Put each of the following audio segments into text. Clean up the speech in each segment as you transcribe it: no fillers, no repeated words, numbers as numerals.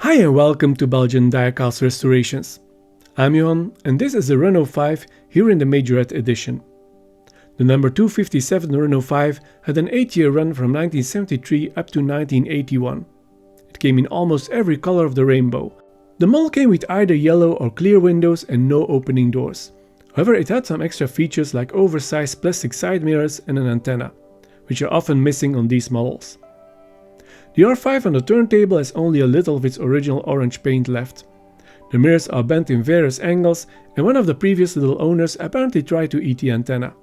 Hi and welcome to Belgian Diecast Restorations. I'm Johan and this is the Renault 5 here in the Majorette edition. The number 257 Renault 5 had an 8-year run from 1973 up to 1981. It came in almost every color of the rainbow. The model came with either yellow or clear windows and no opening doors. However, it had some extra features like oversized plastic side mirrors and an antenna, which are often missing on these models. The R5 on the turntable has only a little of its original orange paint left. The mirrors are bent in various angles and one of the previous little owners apparently tried to eat the antenna.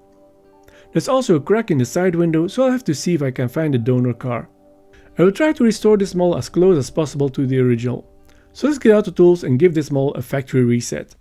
There's also a crack in the side window, so I'll have to see if I can find the donor car. I will try to restore this model as close as possible to the original. So let's get out the tools and give this model a factory reset.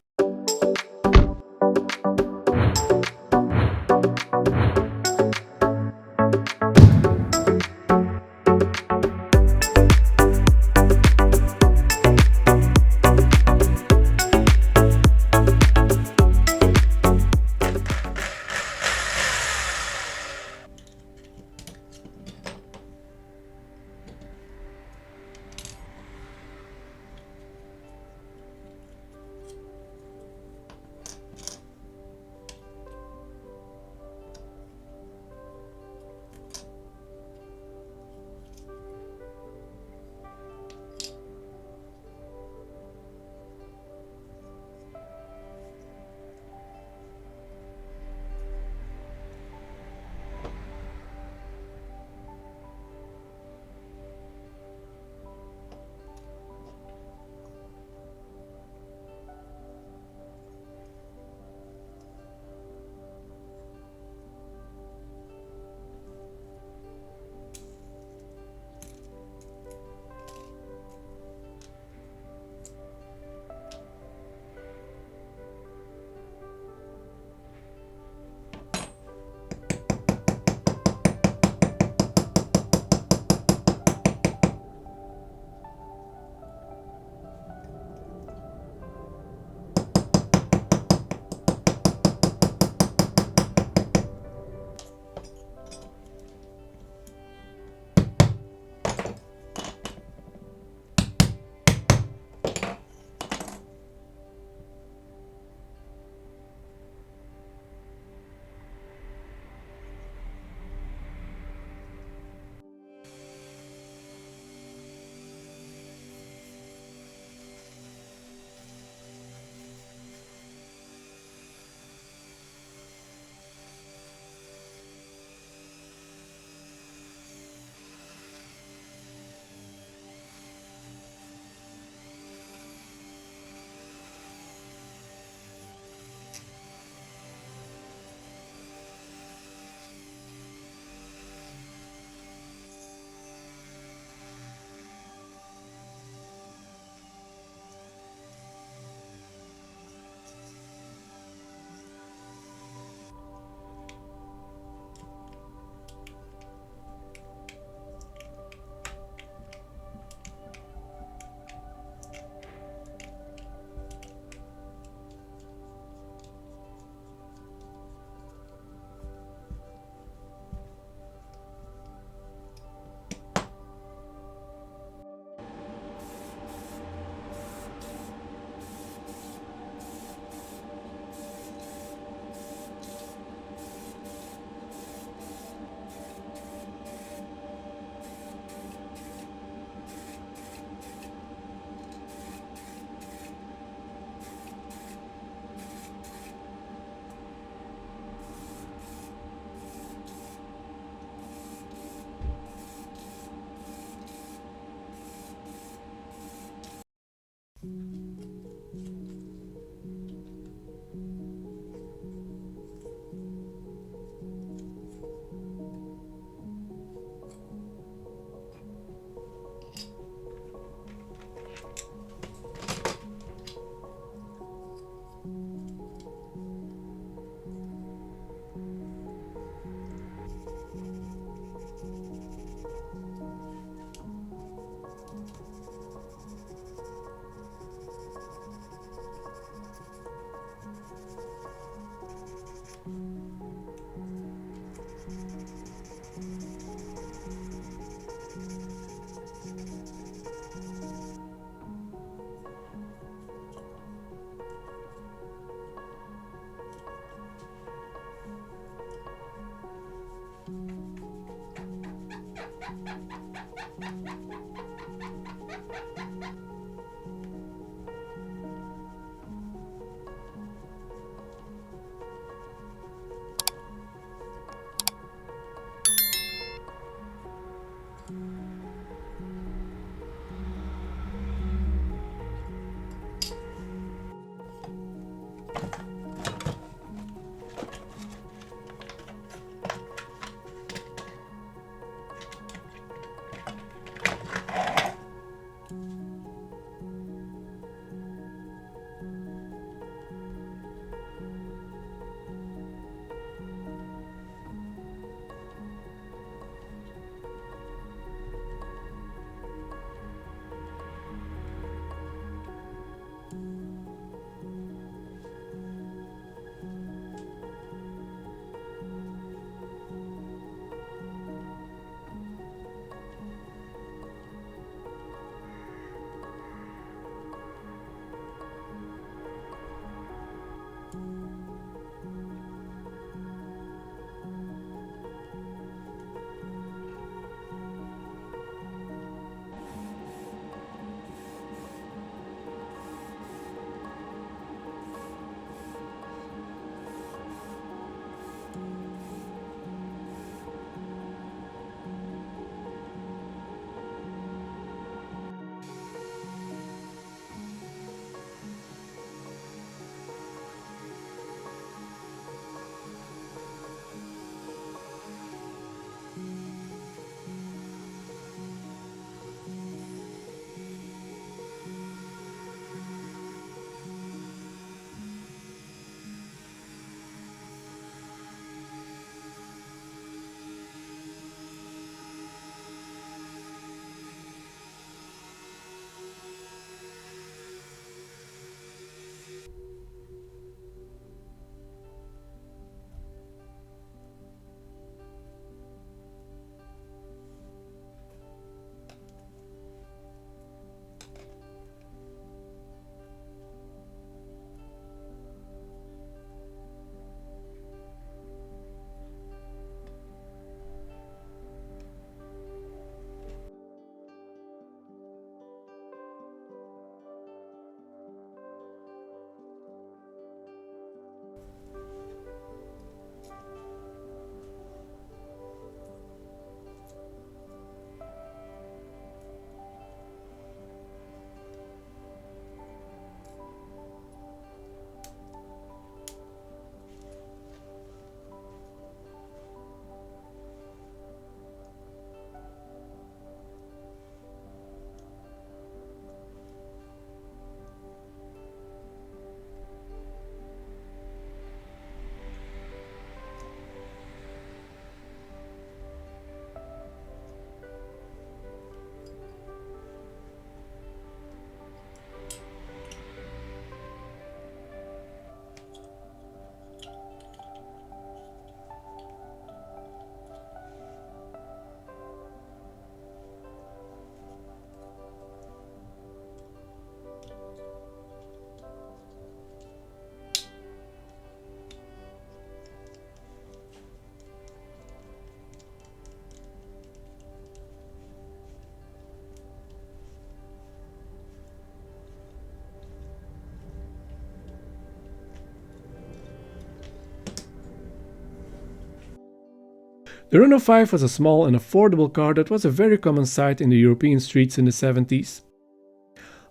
The Renault 5 was a small and affordable car that was a very common sight in the European streets in the 70s.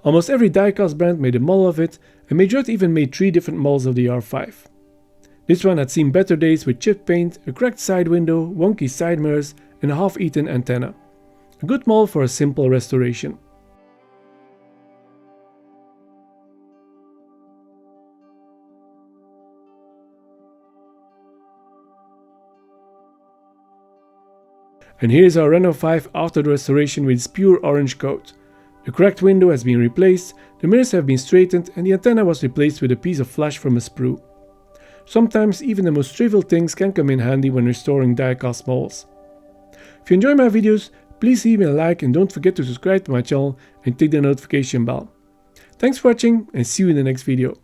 Almost every diecast brand made a model of it, and Majorette even made 3 different models of the R5. This one had seen better days with chipped paint, a cracked side window, wonky side mirrors, and a half-eaten antenna. A good model for a simple restoration. And here is our Renault 5 after the restoration with its pure orange coat. The cracked window has been replaced, the mirrors have been straightened, and the antenna was replaced with a piece of flash from a sprue. Sometimes even the most trivial things can come in handy when restoring diecast models. If you enjoy my videos, please leave me a like and don't forget to subscribe to my channel and click the notification bell. Thanks for watching and see you in the next video.